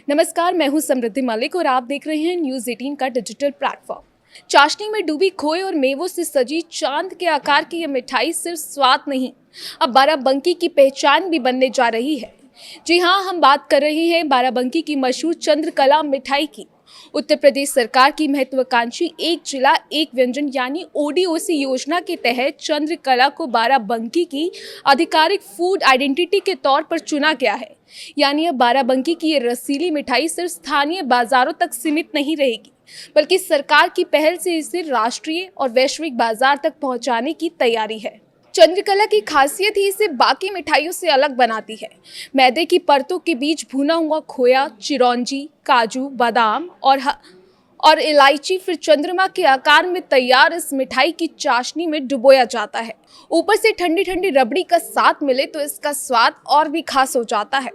नमस्कार, मैं हूं समृद्धि मलिक और आप देख रहे हैं न्यूज़ 18 का डिजिटल प्लेटफॉर्म। चाशनी में डूबी खोए और मेवों से सजी चांद के आकार की यह मिठाई सिर्फ स्वाद नहीं, अब बाराबंकी की पहचान भी बनने जा रही है। जी हाँ, हम बात कर रहे हैं बाराबंकी की मशहूर चंद्रकला मिठाई की। उत्तर प्रदेश सरकार की महत्वाकांक्षी एक जिला एक व्यंजन यानी ओडीओसी योजना के तहत चंद्रकला को बाराबंकी की आधिकारिक फूड आइडेंटिटी के तौर पर चुना गया है। यानी अब बाराबंकी की ये रसीली मिठाई सिर्फ स्थानीय बाजारों तक सीमित नहीं रहेगी, बल्कि सरकार की पहल से इसे राष्ट्रीय और वैश्विक बाजार तक पहुंचाने की तैयारी है। चंद्रकला की खासियत ही इसे बाकी मिठाइयों से अलग बनाती है। मैदे की परतों के बीच भुना हुआ खोया, चिरौंजी, काजू, बादाम और इलायची फिर चंद्रमा के आकार में तैयार इस मिठाई की चाशनी में डुबोया जाता है। ऊपर से ठंडी ठंडी रबड़ी का साथ मिले तो इसका स्वाद और भी खास हो जाता है।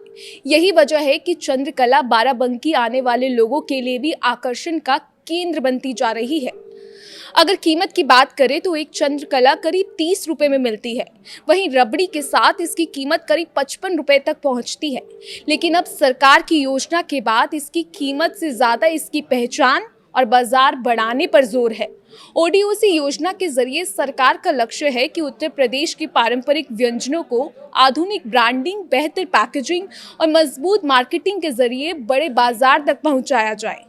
यही वजह है कि चंद्रकला बाराबंकी आने वाले लोगों के लिए भी आकर्षण का केंद्र बनती जा रही है। अगर कीमत की बात करें तो एक चंद्रकला करीब 30 रुपए में मिलती है, वहीं रबड़ी के साथ इसकी कीमत करीब 55 रुपए तक पहुंचती है। लेकिन अब सरकार की योजना के बाद इसकी कीमत से ज़्यादा इसकी पहचान और बाजार बढ़ाने पर जोर है। ओडीओसी योजना के जरिए सरकार का लक्ष्य है कि उत्तर प्रदेश के पारंपरिक व्यंजनों को आधुनिक ब्रांडिंग, बेहतर पैकेजिंग और मजबूत मार्केटिंग के जरिए बड़े बाजार तक पहुंचाया जाए।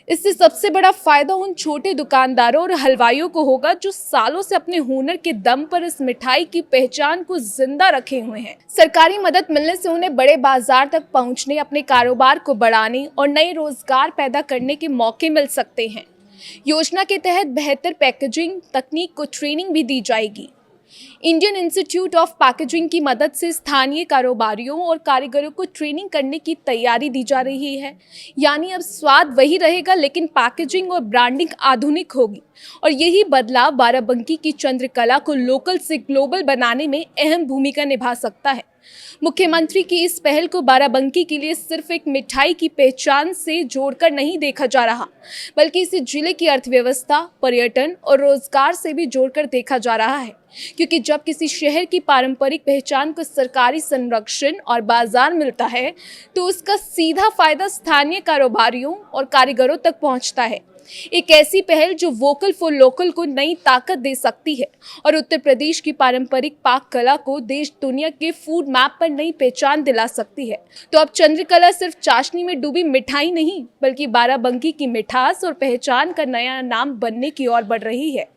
इससे सबसे बड़ा फायदा उन छोटे दुकानदारों और हलवाइयों को होगा जो सालों से अपने हुनर के दम पर इस मिठाई की पहचान को जिंदा रखे हुए हैं। सरकारी मदद मिलने से उन्हें बड़े बाजार तक पहुंचने, अपने कारोबार को बढ़ाने और नए रोजगार पैदा करने के मौके मिल सकते हैं। योजना के तहत बेहतर पैकेजिंग तकनीक को ट्रेनिंग भी दी जाएगी। इंडियन इंस्टीट्यूट ऑफ पैकेजिंग की मदद से स्थानीय कारोबारियों और कारीगरों को ट्रेनिंग करने की तैयारी दी जा रही है। यानी अब स्वाद वही रहेगा, लेकिन पैकेजिंग और ब्रांडिंग आधुनिक होगी। और यही बदलाव बाराबंकी की चंद्रकला को लोकल से ग्लोबल बनाने में अहम भूमिका निभा सकता है। मुख्यमंत्री की इस पहल को बाराबंकी के लिए सिर्फ एक मिठाई की पहचान से जोड़कर नहीं देखा जा रहा, बल्कि इसे जिले की अर्थव्यवस्था, पर्यटन और रोजगार से भी जोड़कर देखा जा रहा है। क्योंकि जब किसी शहर की पारंपरिक पहचान को सरकारी संरक्षण और बाजार मिलता है, तो उसका सीधा फायदा स्थानीय कारोबारियों और कारीगरों तक पहुंचता है। एक ऐसी पहल जो वोकल फॉर लोकल को नई ताकत दे सकती है और उत्तर प्रदेश की पारंपरिक पाक कला को देश दुनिया के फूड मैप पर नई पहचान दिला सकती है। तो अब चंद्रकला सिर्फ चाशनी में डूबी मिठाई नहीं, बल्कि बाराबंकी की मिठास और पहचान का नया नाम बनने की ओर बढ़ रही है।